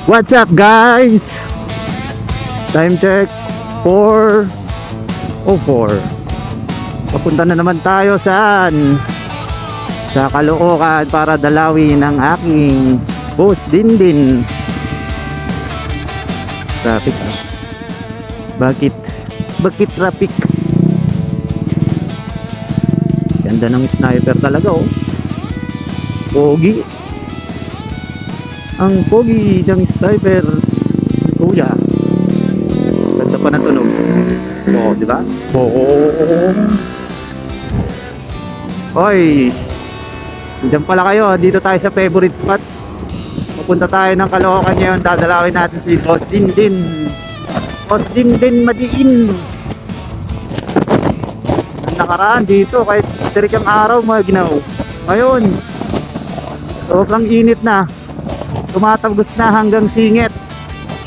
What's up guys? Time check 4:04. Papunta na naman tayo sa Caloocan para dalawin ang aking boss Dindin. Traffic Bakit traffic? Ganda ng sniper talaga oh. Pogi. Ang pogi ng sniper kuya. Ganda pa na tunog. Oo, di ba? Oo. Hoy. Diyan pala kayo. Dito tayo sa favorite spot. Pupunta tayo ng Caloocan ngayon. Dadalawin natin si Boss Dindin. Boss Dindin Madiin. Ang nakaraan dito kahit tirik ang araw mga ginaw. Ngayon sobrang init na. Tumatagos na hanggang singit.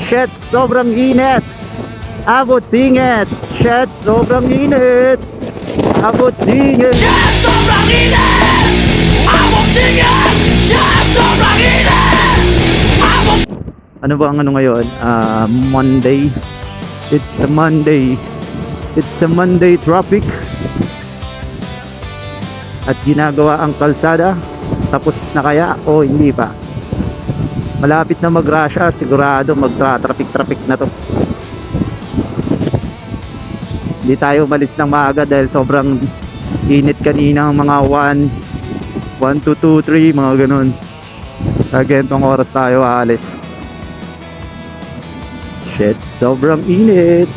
Shit, sobrang init. Abot singit. Shit, sobrang init. Abot singit. Shit, sobrang init. Abot singit. Shit, sobrang init. Abot. Ano ba ang ano ngayon? Monday. It's a Monday. It's a Monday traffic. At ginagawa ang kalsada. Tapos na kaya o hindi pa? Malapit na mag-rush hour, sigurado magtra-traffic na to. Hindi tayo umalis ng maaga dahil sobrang init kanina, mga 1 to 2, 3, mga ganun. Sa ganitong oras tayo aalis. Shit, sobrang init.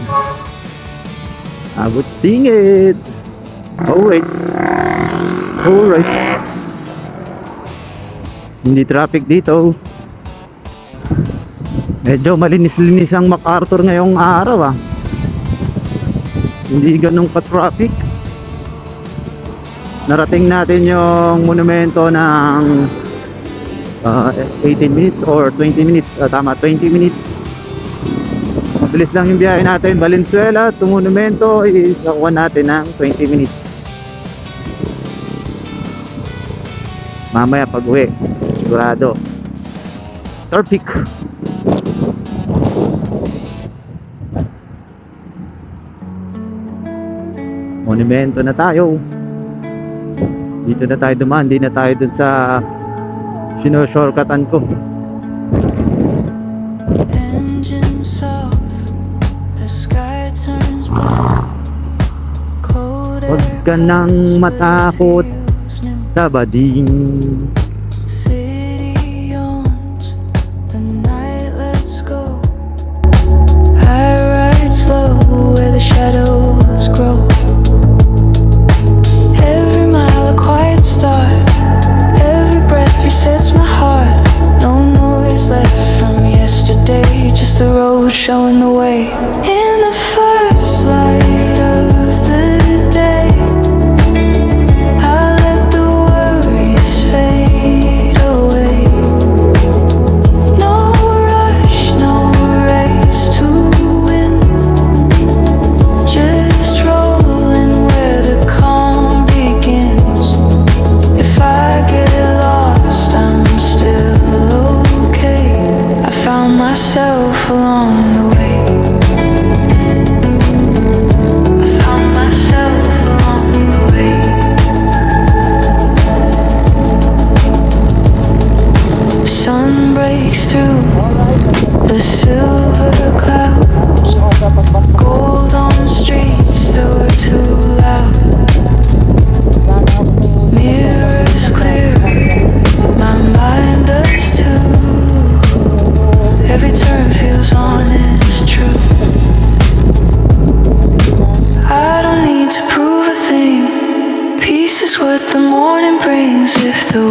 Abot singit. Alright. Hindi traffic dito. Medyo malinis-linis ang MacArthur ngayong araw ah. Hindi ganun ka-traffic. Narating natin yung monumento ng 18 minutes or 20 minutes. Tama, 20 minutes. Mabilis lang yung biyahe natin. Valenzuela to monumento is nakuha natin ng 20 minutes. Mamaya pag uwi, sigurado traffic. Monumento na tayo. Dito na tayo dumaan. Hindi na tayo dun sa shortcutan ko. Huwag ka nang matakot sa bading. Where the shadows grow. Every mile a quiet start. Every breath resets my heart. No noise left from yesterday. Just the road showing the way. In the first light of the day, I let the worries fade away. No rush, no race to win. Just rolling where the calm begins. If I get lost, I'm still okay. I found myself along the way. I found myself along the way. Sun breaks through the silver clouds. Gold on streets that were too loud. Mirrors clear, my mind does too. Every turn feels honest, true. I don't need to prove a thing. Peace is what the morning brings. If the